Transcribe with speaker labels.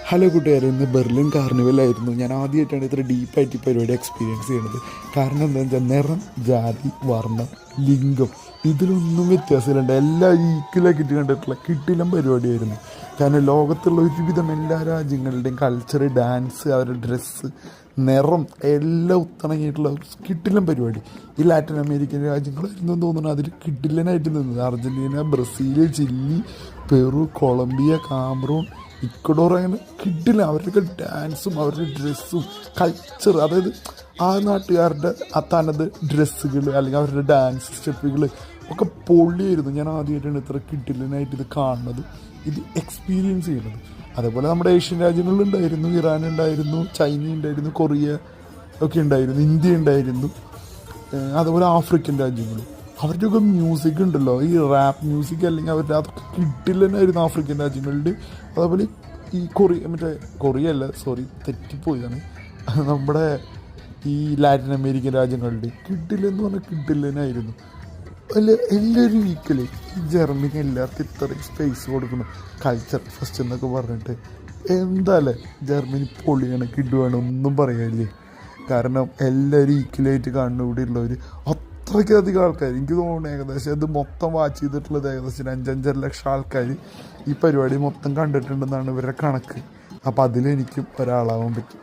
Speaker 1: Hello കൂട്ടുകാരെ, ഇന്ന് Berlin കാർണിവലായിരുന്നു. ഞാൻ ആദ്യമായിട്ടാണ് ഇത്ര ഡീപ്പായിട്ട് ഈ പരിപാടി എക്സ്പീരിയൻസ് ചെയ്യുന്നത്. കാരണം എന്താണെന്ന് വെച്ചാൽ നിറം, ജാതി, വർണ്ണം, ലിംഗം ഇതിലൊന്നും വ്യത്യാസമില്ല. എല്ലാം ഈക്വലാക്കിയിട്ട് കണ്ടിട്ടുള്ള കിടിലം പരിപാടിയായിരുന്നു. കാരണം ലോകത്തുള്ള ഒരുവിധം എല്ലാ രാജ്യങ്ങളുടെയും കൾച്ചർ, ഡാൻസ്, അവരുടെ ഡ്രസ്സ്, നിറം എല്ലാം ഒത്തിണങ്ങിയിട്ടുള്ള കിടിലം പരിപാടി. ഈ ലാറ്റിൻ അമേരിക്കൻ രാജ്യങ്ങളായിരുന്നു തോന്നുന്നു അതിൽ കിടിലനായിട്ട് നിന്നത്. Argentina, Brazil, Chile, Peru, Colombia, Cameroon, Ecuador, അങ്ങനെ കിട്ടില്ല. അവരുടെ ഡാൻസും അവരുടെ ഡ്രസ്സും കൾച്ചർ, അതായത് ആ നാട്ടുകാരുടെ ആ തനത് ഡ്രസ്സുകൾ അല്ലെങ്കിൽ അവരുടെ ഡാൻസ് സ്റ്റെപ്പുകൾ ഒക്കെ പൊള്ളിയായിരുന്നു. ഞാൻ ആദ്യമായിട്ടാണ് ഇത്ര കിട്ടില്ലനായിട്ട് ഇത് കാണുന്നത്, ഇത് എക്സ്പീരിയൻസ് ചെയ്യുന്നത്. അതേപോലെ നമ്മുടെ ഏഷ്യൻ രാജ്യങ്ങളിലുണ്ടായിരുന്നു, ഇറാൻ ഉണ്ടായിരുന്നു, ചൈന ഉണ്ടായിരുന്നു, കൊറിയ ഒക്കെ ഉണ്ടായിരുന്നു, ഇന്ത്യ ഉണ്ടായിരുന്നു, അതുപോലെ ആഫ്രിക്കൻ രാജ്യങ്ങൾ. അവരുടെയൊക്കെ മ്യൂസിക് ഉണ്ടല്ലോ, ഈ റാപ്പ് മ്യൂസിക് അല്ലെങ്കിൽ അവരുടെ അതൊക്കെ കിട്ടില്ലനായിരുന്നു ആഫ്രിക്കൻ രാജ്യങ്ങളുടെ. അതേപോലെ ഈ കൊറിയ അല്ല, സോറി തെറ്റിപ്പോയതാണ്, നമ്മുടെ ഈ ലാറ്റിൻ അമേരിക്കൻ രാജ്യങ്ങളുടെ കിട്ടില്ലെന്ന് പറഞ്ഞാൽ കിട്ടില്ലനായിരുന്നു. എല്ലാവരും ഈക്വലി. ഈ ജർമ്മനി എല്ലാവർക്കും ഇത്രയും സ്പേസ് കൊടുക്കുന്നു, കൾച്ചർ ഫസ്റ്റ് എന്നൊക്കെ പറഞ്ഞിട്ട്. എന്താല്ലേ ജർമ്മനി പൊളിയാണ്, കിടുവാണ്, ഒന്നും പറയാനില്ലേ. കാരണം എല്ലാവരും ഈക്വലായിട്ട് കാണുന്നു. ഇവിടെ ഉള്ളവർ അത്രയ്ക്കധികം ആൾക്കാർ, എനിക്ക് തോന്നുന്നു ഏകദേശം ഇത് മൊത്തം വാച്ച് ചെയ്തിട്ടുള്ളത് ഏകദേശം 5-5 ലക്ഷം ആൾക്കാർ ഈ പരിപാടി മൊത്തം കണ്ടിട്ടുണ്ടെന്നാണ് ഇവരുടെ കണക്ക്. അപ്പോൾ അതിലെനിക്കും ഒരാളാവാൻ പറ്റും.